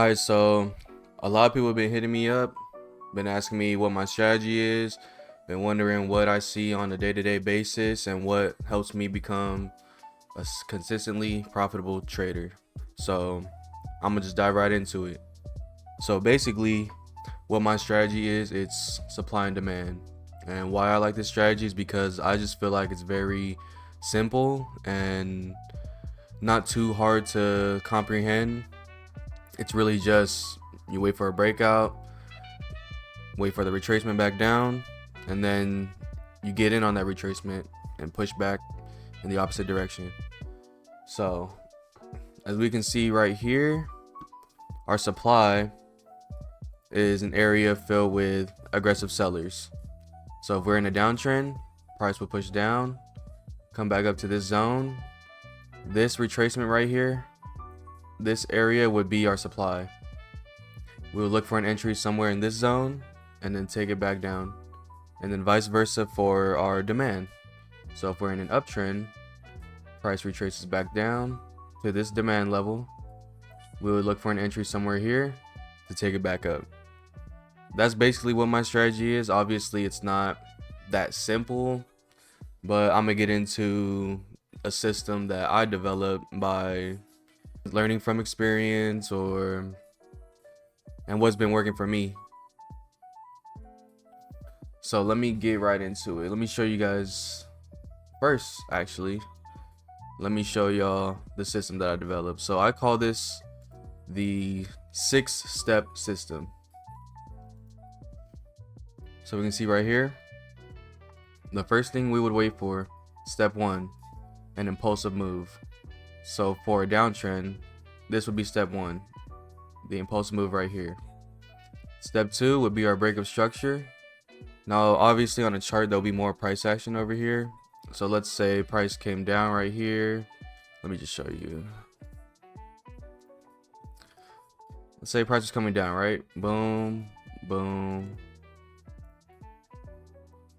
Alright, so a lot of people have been hitting me up, been asking me what my strategy is, been wondering what I see on a day-to-day basis and what helps me become a consistently profitable trader. So I'm gonna just dive right into it. So basically, what my strategy is, it's supply and demand. And why I like this strategy is because I just feel like it's very simple and not too hard to comprehend. It's really just you wait for a breakout, wait for the retracement back down, and then you get in on that retracement and push back in the opposite direction. So as we can see right here, our supply is an area filled with aggressive sellers. So if we're in a downtrend, price will push down, come back up to this zone. This retracement right here, this area would be our supply. We would look for an entry somewhere in this zone and then take it back down, and then vice versa for our demand. So if we're in an uptrend, price retraces back down to this demand level, we would look for an entry somewhere here to take it back up. That's basically what my strategy is. Obviously it's not that simple, but I'm gonna get into a system that I developed by learning from experience and what's been working for me. So let me get right into it. Let me show you guys first. Actually, let me show y'all the system that I developed. So I call this the 6-step system. So we can see right here, the first thing we would wait for, step 1, an impulsive move. So for a downtrend, this would be step 1, the impulsive move right here. Step 2 would be our break of structure. Now obviously on a chart there'll be more price action over here. So let's say price came down right here. Let me just show you. Let's say price is coming down, right? Boom, boom,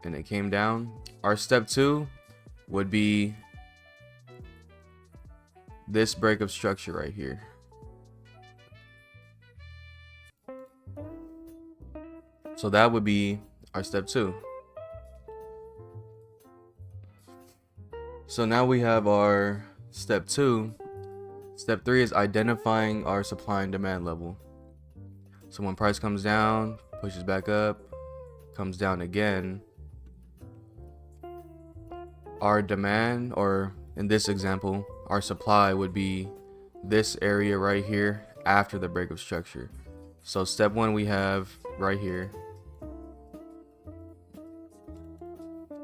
and it came down. Our step 2 would be this break of structure right here. So that would be our step 2. So now we have our step 2. Step 3 is identifying our supply and demand level. So when price comes down, pushes back up, comes down again, our demand, or in this example, our supply would be this area right here after the break of structure. So step 1 we have right here.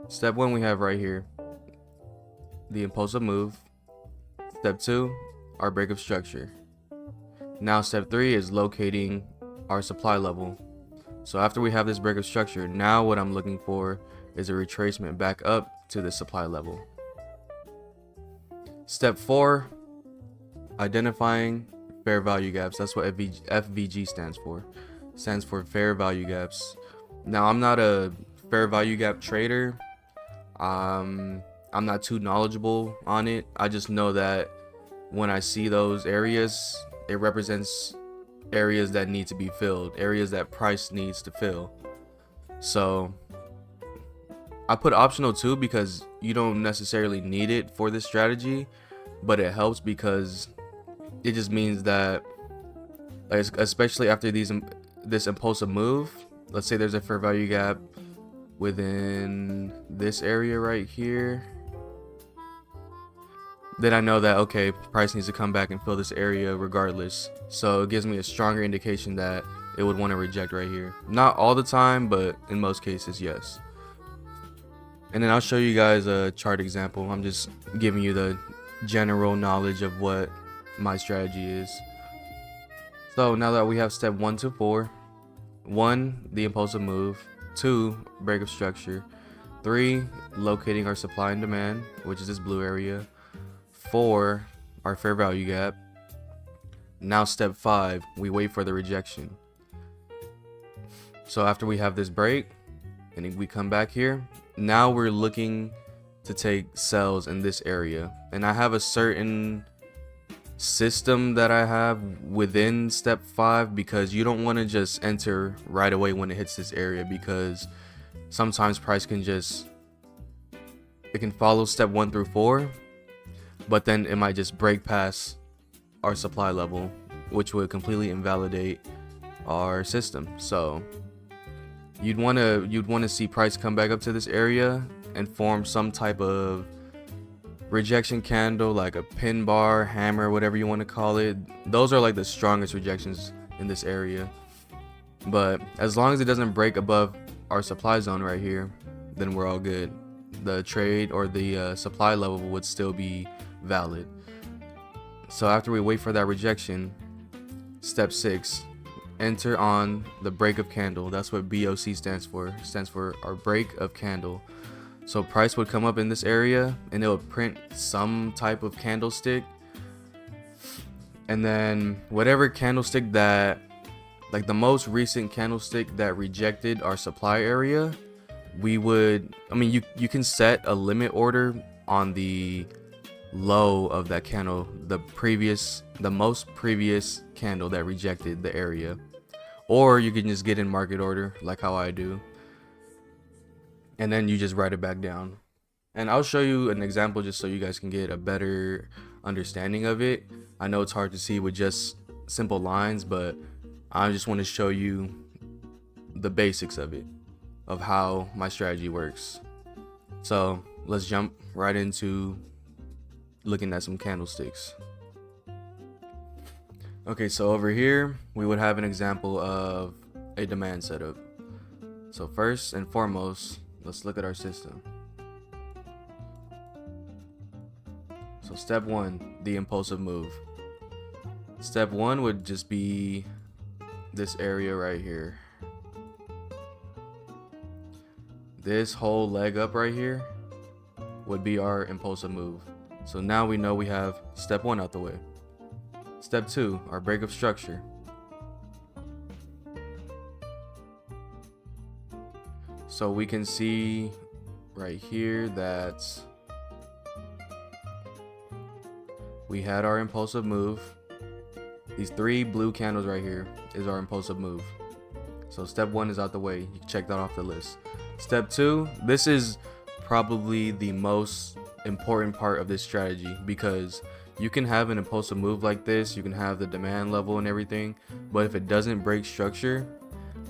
Step 1 we have right here, the impulsive move. Step 2, our break of structure. Now step 3 is locating our supply level. So after we have this break of structure, now what I'm looking for is a retracement back up to the supply level. Step 4, identifying fair value gaps. That's what FVG stands for. It stands for fair value gaps. Now I'm not a fair value gap trader. I'm not too knowledgeable on it. I just know that when I see those areas, it represents areas that need to be filled, areas that price needs to fill. So I put optional too because you don't necessarily need it for this strategy, but it helps because it just means that, like, especially after this impulsive move, let's say there's a fair value gap within this area right here, then I know that, okay, price needs to come back and fill this area regardless. So it gives me a stronger indication that it would want to reject right here. Not all the time, but in most cases, yes. And then I'll show you guys a chart example. I'm just giving you the general knowledge of what my strategy is. So now that we have step 1 to 4, 1, the impulsive move, 2, break of structure, 3, locating our supply and demand, which is this blue area, 4, our fair value gap. Now step 5, we wait for the rejection. So after we have this break and we come back here, now we're looking to take sells in this area, and I have a certain system that I have within step 5, because you don't want to just enter right away when it hits this area, because sometimes price can it can follow step 1 through 4, but then it might just break past our supply level, which would completely invalidate our system. So you'd want to see price come back up to this area and form some type of rejection candle, like a pin bar, hammer, whatever you want to call it. Those are like the strongest rejections in this area. But as long as it doesn't break above our supply zone right here, then we're all good. The trade or the supply level would still be valid. So after we wait for that rejection, step 6, enter on the break of candle. That's what BOC stands for. It stands for our break of candle. So price would come up in this area and it would print some type of candlestick, and then whatever candlestick that, like the most recent candlestick that rejected our supply area, you can set a limit order on the low of that candle, the most previous candle that rejected the area, or you can just get in market order like how I do, and then you just write it back down. And I'll show you an example just so you guys can get a better understanding of it. I know it's hard to see with just simple lines, but I just want to show you the basics of it, of how my strategy works. So let's jump right into looking at some candlesticks. Okay, so over here we would have an example of a demand setup. So first and foremost, let's look at our system. So step 1, the impulsive move. Step 1 would just be this area right here. This whole leg up right here would be our impulsive move. So now we know we have step 1 out the way. Step 2, our break of structure. So we can see right here that we had our impulsive move. These 3 blue candles right here is our impulsive move. So step 1 is out the way. You can check that off the list. Step 2, this is probably the most important part of this strategy, because you can have an impulsive move like this, you can have the demand level and everything, but if it doesn't break structure,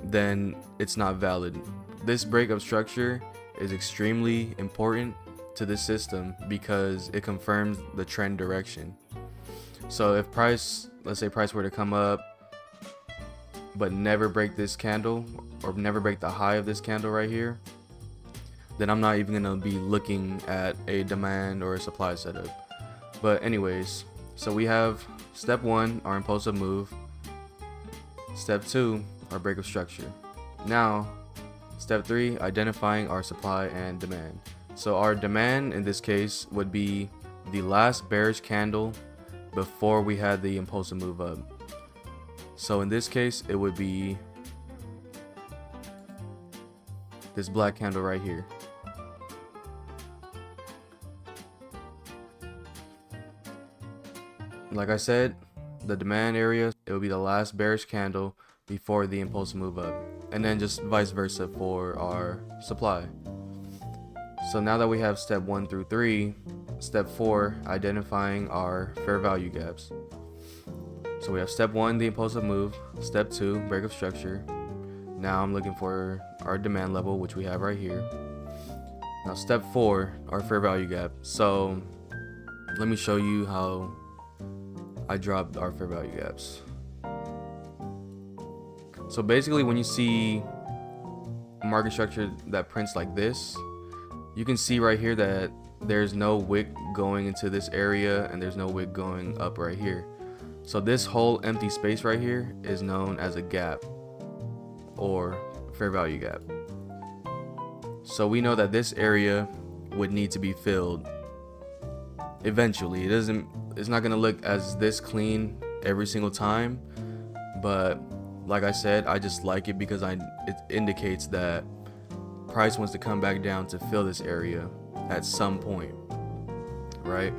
then it's not valid. This break of structure is extremely important to this system because it confirms the trend direction. So if price, let's say price were to come up but never break this candle, or never break the high of this candle right here, then I'm not even gonna be looking at a demand or a supply setup. But anyways, so we have step 1, our impulsive move. Step 2, our break of structure. Now step 3, identifying our supply and demand. So our demand in this case would be the last bearish candle before we had the impulsive move up. So in this case, it would be this black candle right here. Like I said, the demand area, it would be the last bearish candle before the impulsive move up, and then just vice versa for our supply. So now that we have step 1 through 3, step 4, identifying our fair value gaps. So we have step 1, the impulsive move. Step 2, break of structure. Now I'm looking for our demand level, which we have right here. Now step 4, our fair value gap. So let me show you how I dropped our fair value gaps. So basically, when you see a market structure that prints like this, you can see right here that there's no wick going into this area and there's no wick going up right here. So this whole empty space right here is known as a gap or fair value gap. So we know that this area would need to be filled eventually. It's not going to look as this clean every single time, but like I said, I just like it because it indicates that price wants to come back down to fill this area at some point, right?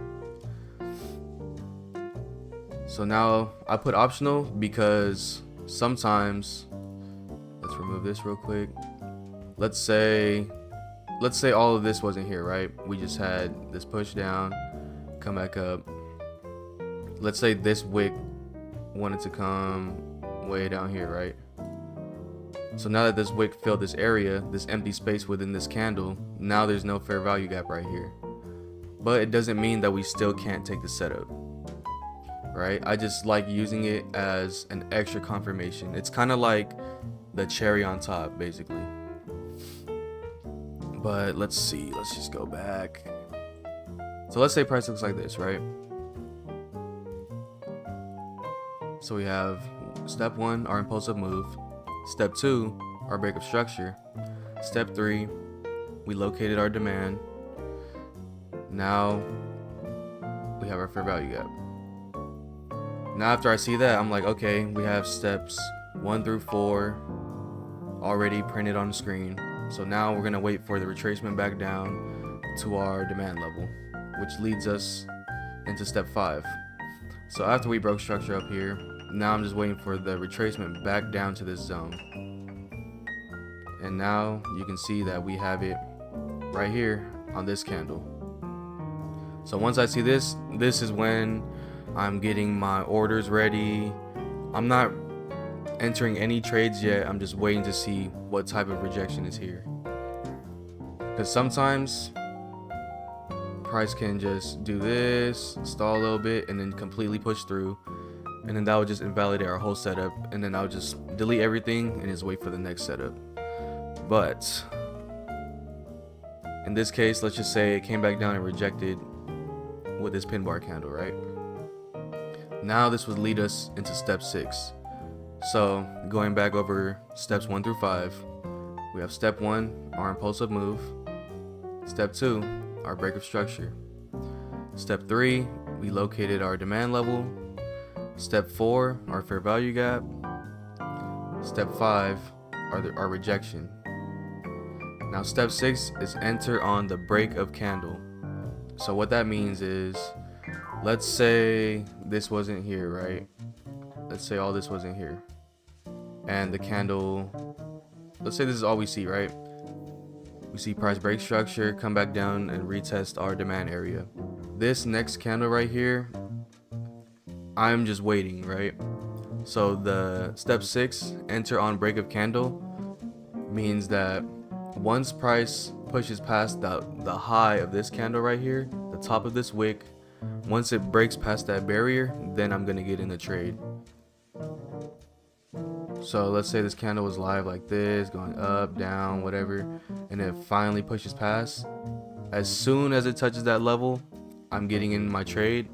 So now I put optional because sometimes, let's remove this real quick. Let's say all of this wasn't here, right? We just had this push down, come back up. Let's say this wick wanted to come way down here, right? So now that this wick filled this area, this empty space within this candle, now there's no fair value gap right here. But it doesn't mean that we still can't take the setup, right? I just like using it as an extra confirmation. It's kind of like the cherry on top, basically. But let's see, let's just go back. So let's say price looks like this, right? So we have step 1, our impulsive move. Step 2, our break of structure. Step 3, we located our demand. Now we have our fair value gap. Now after I see that, I'm like, okay, we have steps 1 through 4 already printed on the screen. So now we're gonna wait for the retracement back down to our demand level, which leads us into step 5. So after we broke structure up here, now I'm just waiting for the retracement back down to this zone. And now you can see that we have it right here on this candle. So once I see this is when I'm getting my orders ready. I'm not entering any trades yet. I'm just waiting to see what type of rejection is here. Because sometimes price can just do this, stall a little bit, and then completely push through. And then that would just invalidate our whole setup. And then I'll just delete everything and just wait for the next setup. But in this case, let's just say it came back down and rejected with this pin bar candle, right? Now this would lead us into step 6. So going back over steps 1 through 5, we have step 1, our impulsive move. Step 2, our break of structure. Step 3, we located our demand level. Step 4, our fair value gap. Step 5, our rejection. Now step 6 is enter on the break of candle. So what that means is, let's say this wasn't here, right? Let's say all this wasn't here. And the candle, let's say this is all we see, right? We see price break structure, come back down and retest our demand area. This next candle right here, I'm just waiting, right? So the step 6, enter on break of candle, means that once price pushes past the high of this candle right here, the top of this wick, once it breaks past that barrier, then I'm gonna get in the trade. So let's say this candle was live like this, going up, down, whatever, and it finally pushes past. As soon as it touches that level, I'm getting in my trade.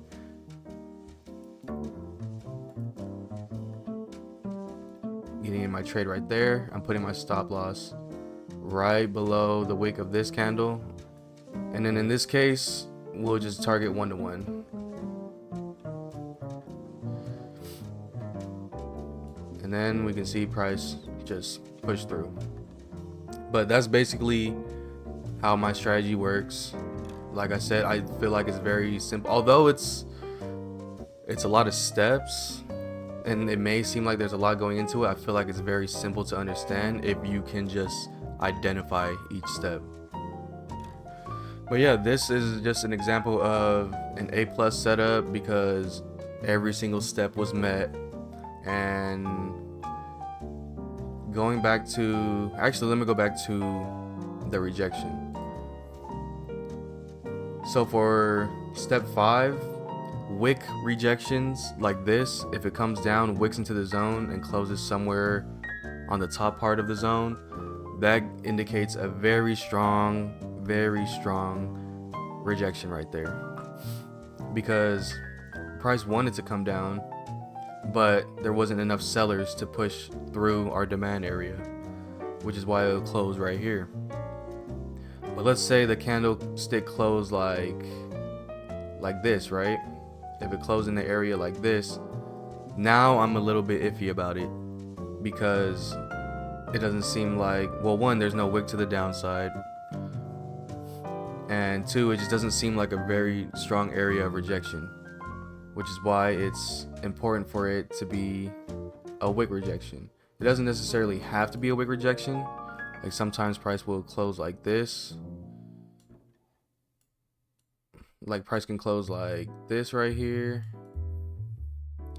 Getting in my trade right there. I'm putting my stop loss right below the wick of this candle. And then in this case, we'll just target 1-to-1. And then we can see price just push through. But that's basically how my strategy works. Like I said, I feel like it's very simple. Although it's a lot of steps and it may seem like there's a lot going into it, I feel like it's very simple to understand if you can just identify each step. But yeah, this is just an example of an A+ setup because every single step was met. And going back to, actually let me go back to the rejection. So for step 5, wick rejections like this, if it comes down, wicks into the zone and closes somewhere on the top part of the zone, that indicates a very strong rejection right there, because price wanted to come down, but there wasn't enough sellers to push through our demand area, which is why it'll close right here. But let's say the candlestick closed like this, right? If it closed in the area like this, now I'm a little bit iffy about it, because it doesn't seem like, well, 1, there's no wick to the downside, and 2, it just doesn't seem like a very strong area of rejection. which is why it's important for it to be a wick rejection. It doesn't necessarily have to be a wick rejection. Like sometimes price will close like this. Like price can close like this right here.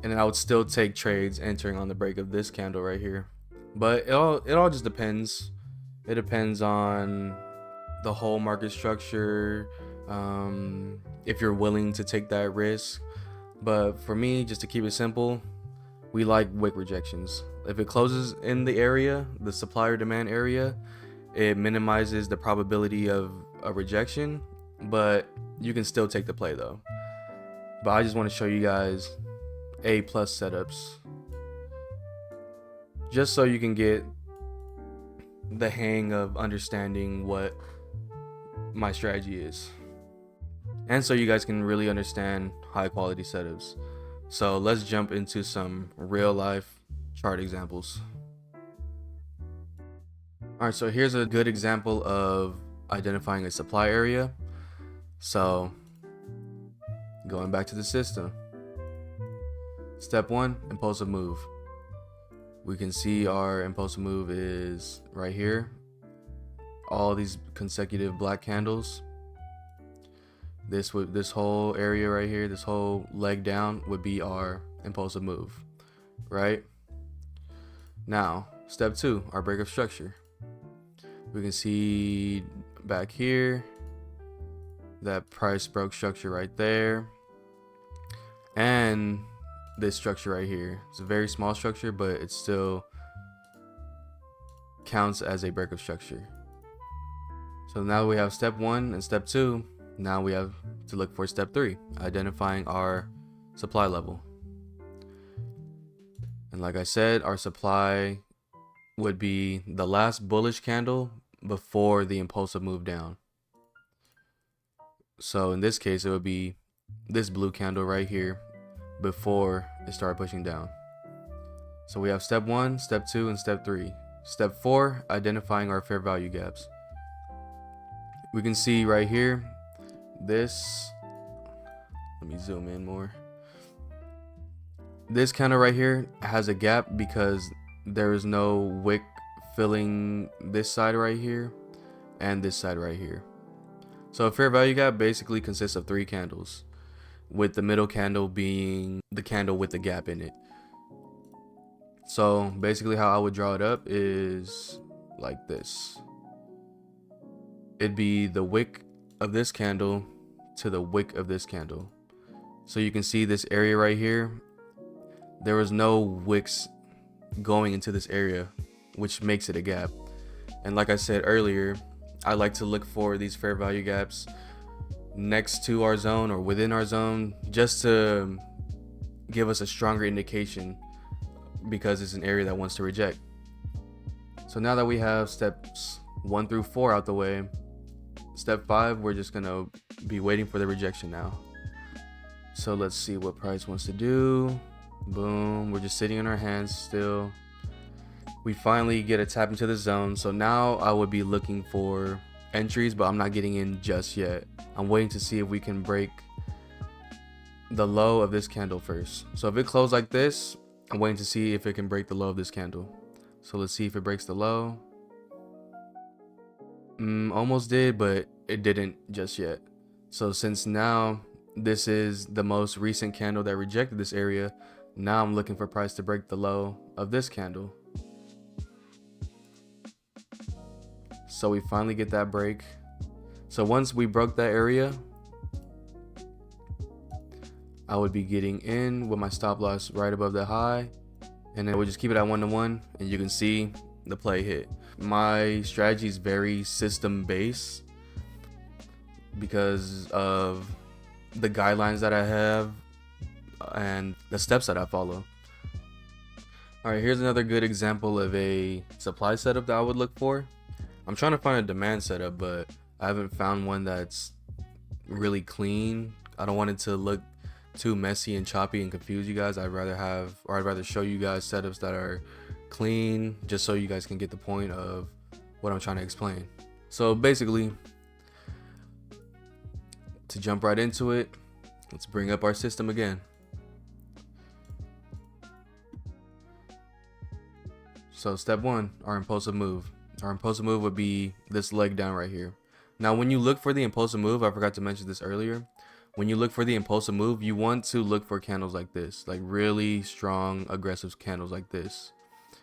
And then I would still take trades entering on the break of this candle right here. But it all just depends. It depends on the whole market structure, if you're willing to take that risk. But for me, just to keep it simple, we like wick rejections. If it closes in the area, the supply or demand area, it minimizes the probability of a rejection, but you can still take the play though. But I just want to show you guys A+ setups, just so you can get the hang of understanding what my strategy is, and so you guys can really understand high quality setups. So let's jump into some real life chart examples. All right, so here's a good example of identifying a supply area. So going back to the system, step 1, impulsive move. We can see our impulsive move is right here. All these consecutive black candles. This whole area right here, this whole leg down would be our impulsive move, right? Now, step 2, our break of structure. We can see back here that price broke structure right there, and this structure right here. It's a very small structure, but it still counts as a break of structure. So now we have step 1 and step 2. Now we have to look for step 3, identifying our supply level. And like I said, our supply would be the last bullish candle before the impulsive move down. So in this case, it would be this blue candle right here before it started pushing down. So we have step 1, step 2, and step 3. Step 4, identifying our fair value gaps. We can see right here, this, let me zoom in more. This candle right here has a gap because there is no wick filling this side right here and this side right here. So a fair value gap basically consists of 3 candles, with the middle candle being the candle with the gap in it. So basically how I would draw it up is like this. It'd be the wick of this candle to the wick of this candle. So you can see this area right here, there was no wicks going into this area, which makes it a gap. And like I said earlier, I like to look for these fair value gaps next to our zone or within our zone, just to give us a stronger indication, because it's an area that wants to reject. So now that we have steps 1 through 4 out the way, step 5, we're just gonna be waiting for the rejection now. So let's see what price wants to do. Boom, we're just sitting in our hands still. We finally get a tap into the zone. So now I would be looking for entries, but I'm not getting in just yet. I'm waiting to see if we can break the low of this candle first. So if it closed like this, I'm waiting to see if it can break the low of this candle. So let's see if it breaks the low. Almost did, but it didn't just yet. So since now this is the most recent candle that rejected this area, now I'm looking for price to break the low of this candle. So we finally get that break. So once we broke that area, I would be getting in with my stop loss right above the high, and then we'll just keep it at 1-to-1, and you can see the play hit. My strategy is very system based because of the guidelines that I have and the steps that I follow. All right, here's another good example of a supply setup that I would look for. I'm trying to find a demand setup, but I haven't found one that's really clean. I don't want it to look too messy and choppy and confuse you guys. I'd rather show you guys setups that are clean, just so you guys can get the point of what I'm trying to explain. So basically, to jump right into it, let's bring up our system again. So step one, our impulsive move. Our impulsive move would be this leg down right here. Now, when you look for the impulsive move, I forgot to mention this earlier. When you look for the impulsive move, you want to look for candles like this, like really strong, aggressive candles like this.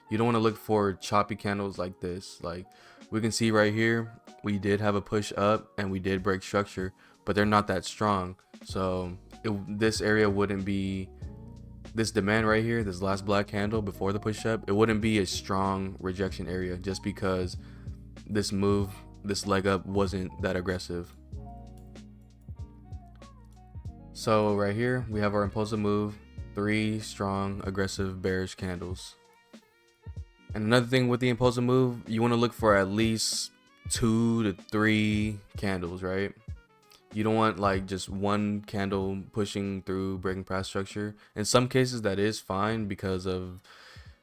You don't want to look for choppy candles like this. Like we can see right here, we did have a push up and we did break structure, but they're not that strong. So this area wouldn't be, this demand right here, this last black candle before the push up, it wouldn't be a strong rejection area just because this move, this leg up wasn't that aggressive. So right here we have our impulsive move, 3 strong aggressive bearish candles. And another thing with the impulsive move, you want to look for at least 2 to 3 candles, right? You don't want like just one candle pushing through breaking past structure. In some cases that is fine because of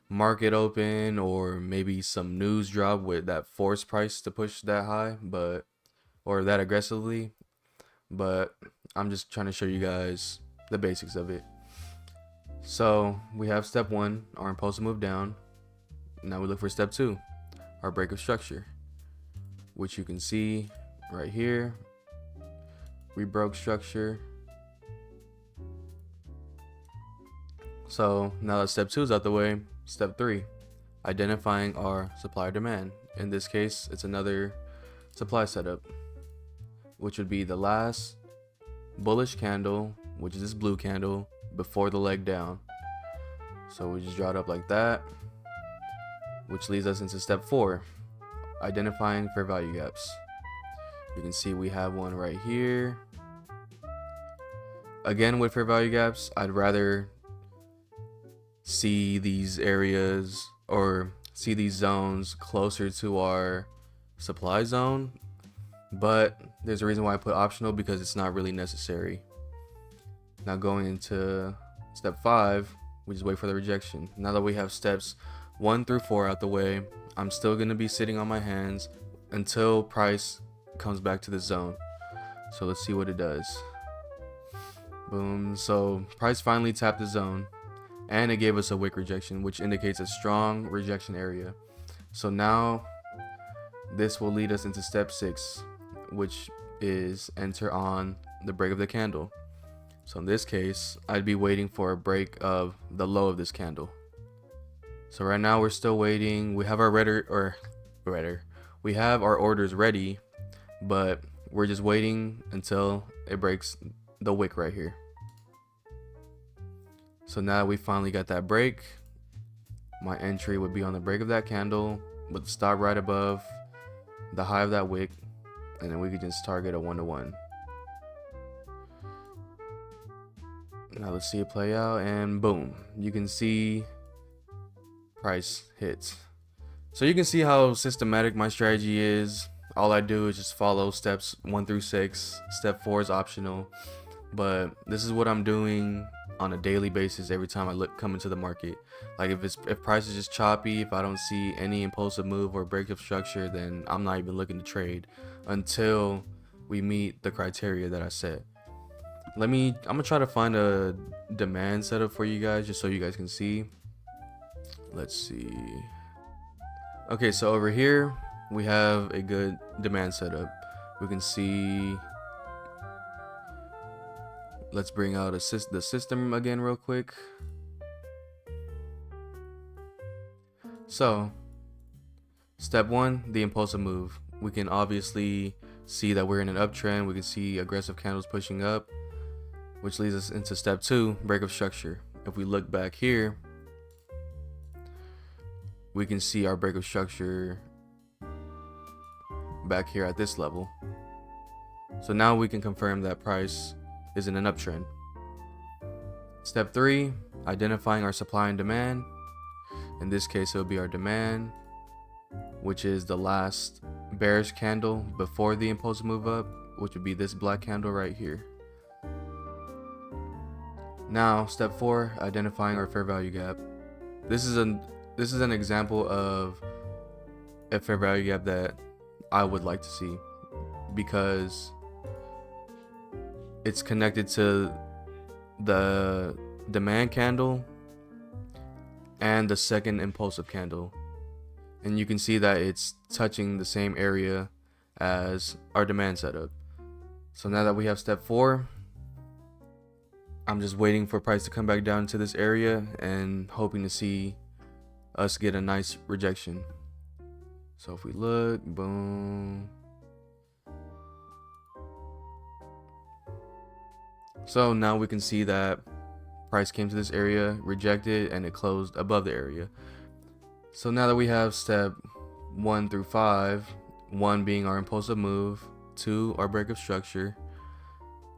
market open or maybe some news drop with that force price to push that high, but or that aggressively. But I'm just trying to show you guys the basics of it. So we have step 1, our impulsive move down. Now we look for step 2, our break of structure, which you can see right here. We broke structure. So now that step 2 is out the way, step 3, identifying our supply demand. In this case, it's another supply setup, which would be the last bullish candle, which is this blue candle before the leg down. So we just draw it up like that, which leads us into step 4, identifying fair value gaps. You can see we have one right here. Again, with fair value gaps, I'd rather see these areas or see these zones closer to our supply zone, but there's a reason why I put optional, because it's not really necessary. Now going into step 5, we just wait for the rejection. Now that we have steps 1 through 4 out the way, I'm still going to be sitting on my hands until price comes back to the zone. So let's see what it does. Boom. So price finally tapped the zone and it gave us a wick rejection, which indicates a strong rejection area. So now this will lead us into step 6, which is enter on the break of the candle. So in this case, I'd be waiting for a break of the low of this candle. So right now we're still waiting. We have our we have our orders ready, but we're just waiting until it breaks the wick right here. So now we finally got that break. My entry would be on the break of that candle with the stop right above the high of that wick, and then we could just target a 1-to-1. Now let's see it play out, and boom, you can see price hits. So you can see how systematic my strategy is. All I do is just follow steps 1 through 6. Step 4 is optional, but this is what I'm doing on a daily basis every time I come into the market. Like if price is just choppy, if I don't see any impulsive move or break of structure, then I'm not even looking to trade until we meet the criteria that I set. I'm gonna try to find a demand setup for you guys just so you guys can see. Let's see. Okay, so over here we have a good demand setup. We can see, let's bring out the system again real quick. So step 1, the impulsive move. We can obviously see that we're in an uptrend. We can see aggressive candles pushing up, which leads us into step 2, break of structure. If we look back here, we can see our break of structure back here at this level. So now we can confirm that price is in an uptrend. Step 3, identifying our supply and demand. In this case, it will be our demand, which is the last bearish candle before the impulsive move up, which would be this black candle right here. Now, step 4, identifying our fair value gap. This is an example of a fair value gap that I would like to see, because it's connected to the demand candle and the second impulsive candle. and you can see that it's touching the same area as our demand setup. So now that we have step 4, I'm just waiting for price to come back down to this area and hoping to see us get a nice rejection. So if we look, boom. So now we can see that price came to this area, rejected, and it closed above the area. So now that we have step 1 through 5, 1 being our impulsive move, 2 our break of structure,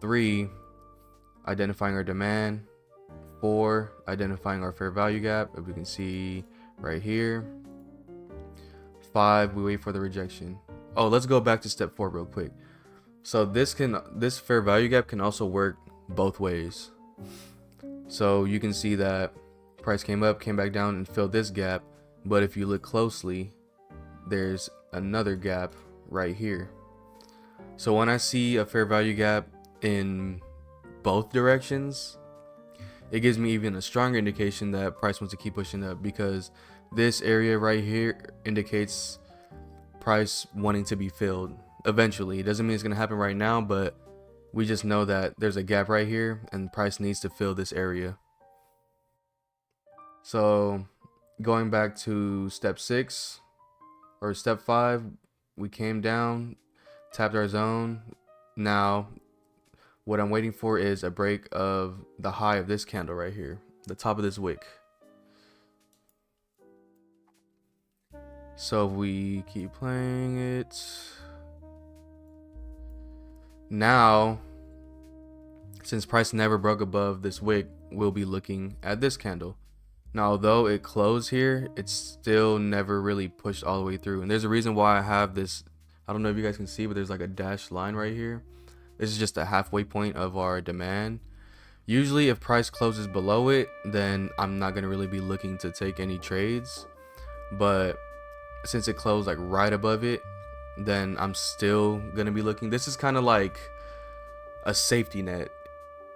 3 identifying our demand, 4 identifying our fair value gap, if we can see right here, 5 we wait for the rejection. Oh, let's go back to step 4 real quick. So this fair value gap can also work both ways. So you can see that price came up, came back down, and filled this gap. But if you look closely, there's another gap right here. So when I see a fair value gap in both directions, it gives me even a stronger indication that price wants to keep pushing up, because this area right here indicates price wanting to be filled eventually. It doesn't mean it's going to happen right now, but we just know that there's a gap right here and price needs to fill this area. So going back to step 6 or step 5, we came down, tapped our zone. Now what I'm waiting for is a break of the high of this candle right here, the top of this wick. So we keep playing it. Now, since price never broke above this wick, we'll be looking at this candle. Now, although it closed here, it's still never really pushed all the way through. And there's a reason why I have this, I don't know if you guys can see, but there's like a dashed line right here. This is just a halfway point of our demand. Usually if price closes below it, then I'm not going to really be looking to take any trades. But since it closed like right above it, then I'm still going to be looking. This is kind of like a safety net.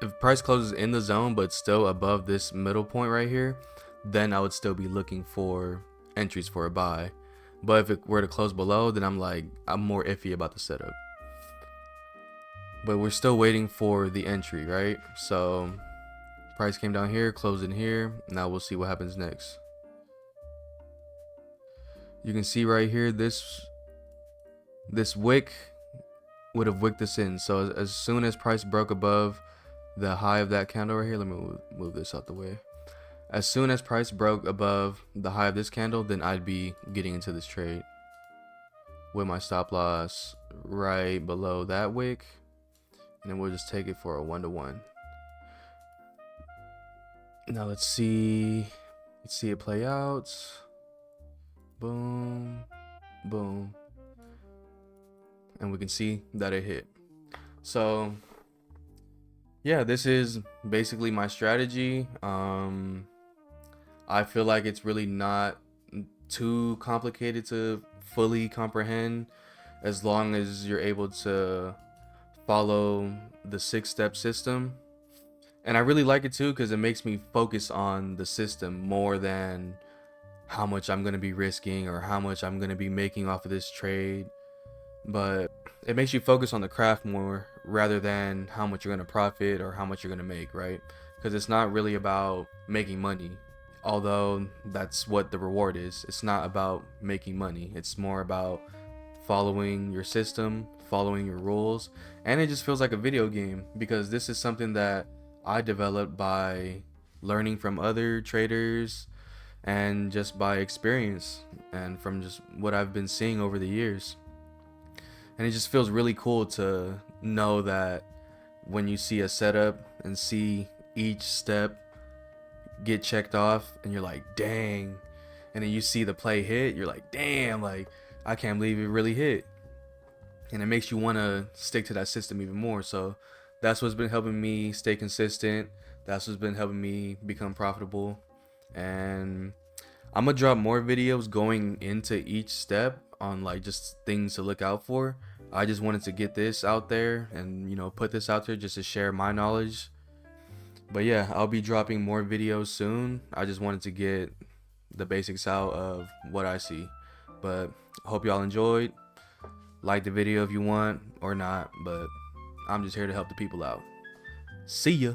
If price closes in the zone but still above this middle point right here, then I would still be looking for entries for a buy. But if it were to close below, then I'm more iffy about the setup. But we're still waiting for the entry, right? So price came down here, closed in here. Now we'll see what happens next. You can see right here, this wick would have wicked this in. So as soon as price broke above the high of that candle right here, let me move this out the way. As soon as price broke above the high of this candle, then I'd be getting into this trade with my stop loss right below that wick, and then we'll just take it for a 1-to-1. Now let's see it play out. Boom, boom, and we can see that it hit. So yeah, this is basically my strategy. I feel like it's really not too complicated to fully comprehend, as long as you're able to follow the 6-step system. And I really like it too, because it makes me focus on the system more than how much I'm going to be risking or how much I'm going to be making off of this trade. But it makes you focus on the craft more rather than how much you're going to profit or how much you're going to make, right? Because it's not really about making money, although that's what the reward is. It's not about making money. It's more about following your system, following your rules. And it just feels like a video game, because this is something that I developed by learning from other traders and just by experience and from just what I've been seeing over the years. And it just feels really cool to know that when you see a setup and see each step get checked off and you're like, dang, and then you see the play hit, you're like, damn, like I can't believe it really hit. And it makes you want to stick to that system even more. So that's what's been helping me stay consistent. That's what's been helping me become profitable. And I'm gonna drop more videos going into each step on like just things to look out for. I just wanted to get this out there and, you know, put this out there just to share my knowledge. But yeah, I'll be dropping more videos soon. I just wanted to get the basics out of what I see. But I hope y'all enjoyed. Like the video if you want or not, but I'm just here to help the people out. See ya.